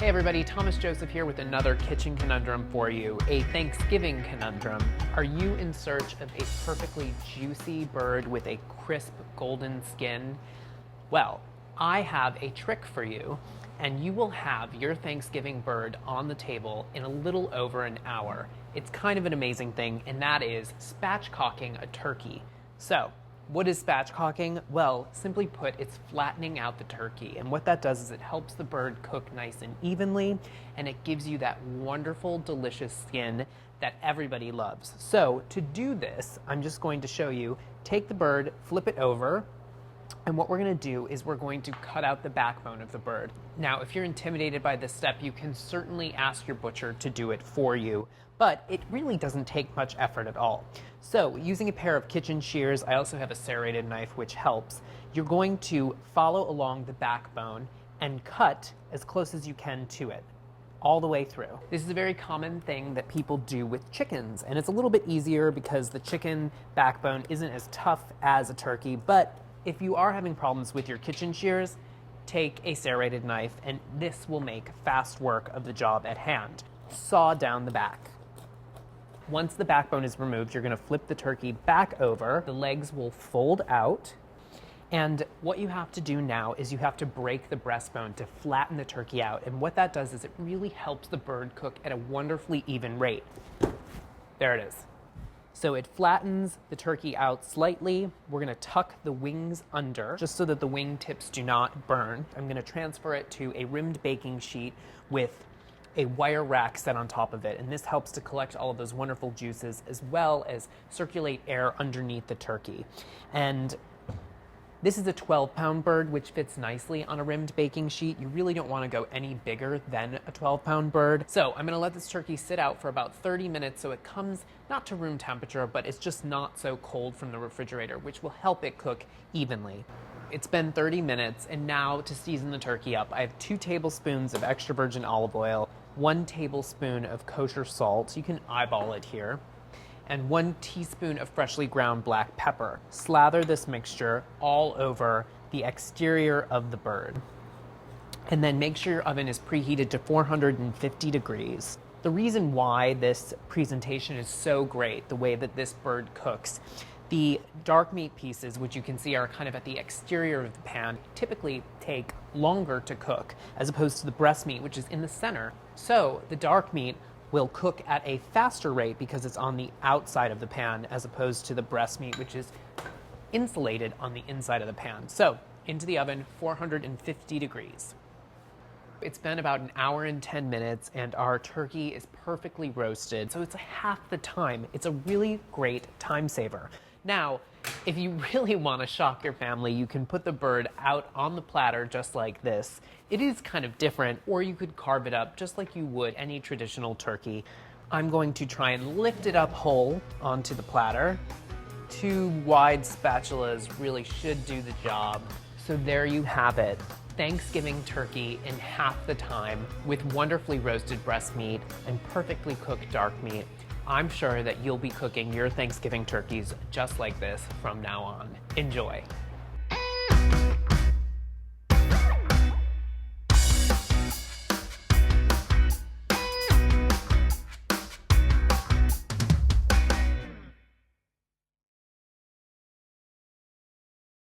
Hey everybody, Thomas Joseph here with another kitchen conundrum for you, a Thanksgiving conundrum. Are you in search of a perfectly juicy bird with a crisp golden skin? Well, I have a trick for you, and you will have your Thanksgiving bird on the table in a little over an hour. It's kind of an amazing thing, and that is spatchcocking a turkey. So, what is spatchcocking? Well, simply put, it's flattening out the turkey. And what that does is it helps the bird cook nice and evenly, and it gives you that wonderful, delicious skin that everybody loves. So to do this, I'm just going to show you, take the bird, flip it over, and what we're going to do is we're going to cut out the backbone of the bird. Now, if you're intimidated by this step, you can certainly ask your butcher to do it for you, but it really doesn't take much effort at all. So, using a pair of kitchen shears, I also have a serrated knife which helps, you're going to follow along the backbone and cut as close as you can to it, all the way through. This is a very common thing that people do with chickens, and it's a little bit easier because the chicken backbone isn't as tough as a turkey, but if you are having problems with your kitchen shears, take a serrated knife, and this will make fast work of the job at hand. Saw down the back. Once the backbone is removed, you're going to flip the turkey back over. The legs will fold out. And what you have to do now is you have to break the breastbone to flatten the turkey out. And what that does is it really helps the bird cook at a wonderfully even rate. There it is. So it flattens the turkey out slightly. We're going to tuck the wings under just so that the wing tips do not burn. I'm going to transfer it to a rimmed baking sheet with a wire rack set on top of it, and this helps to collect all of those wonderful juices as well as circulate air underneath the turkey. And this is a 12-pound bird, which fits nicely on a rimmed baking sheet. You really don't want to go any bigger than a 12-pound bird. So I'm going to let this turkey sit out for about 30 minutes so it comes not to room temperature, but it's just not so cold from the refrigerator, which will help it cook evenly. It's been 30 minutes, and now to season the turkey up, I have 2 tablespoons of extra virgin olive oil, 1 tablespoon of kosher salt, you can eyeball it here, and 1 teaspoon of freshly ground black pepper. Slather this mixture all over the exterior of the bird. And then make sure your oven is preheated to 450 degrees. The reason why this presentation is so great, the way that this bird cooks, the dark meat pieces, which you can see are kind of at the exterior of the pan, typically take longer to cook as opposed to the breast meat, which is in the center. So the dark meat will cook at a faster rate because it's on the outside of the pan as opposed to the breast meat, which is insulated on the inside of the pan. So into the oven, 450 degrees. It's been about an hour and 10 minutes, and our turkey is perfectly roasted, so it's half the time. It's a really great time saver. Now, if you really want to shock your family, you can put the bird out on the platter just like this. It is kind of different, or you could carve it up just like you would any traditional turkey. I'm going to try and lift it up whole onto the platter. 2 wide spatulas really should do the job. So there you have it. Thanksgiving turkey in half the time with wonderfully roasted breast meat and perfectly cooked dark meat. I'm sure that you'll be cooking your Thanksgiving turkeys just like this from now on. Enjoy.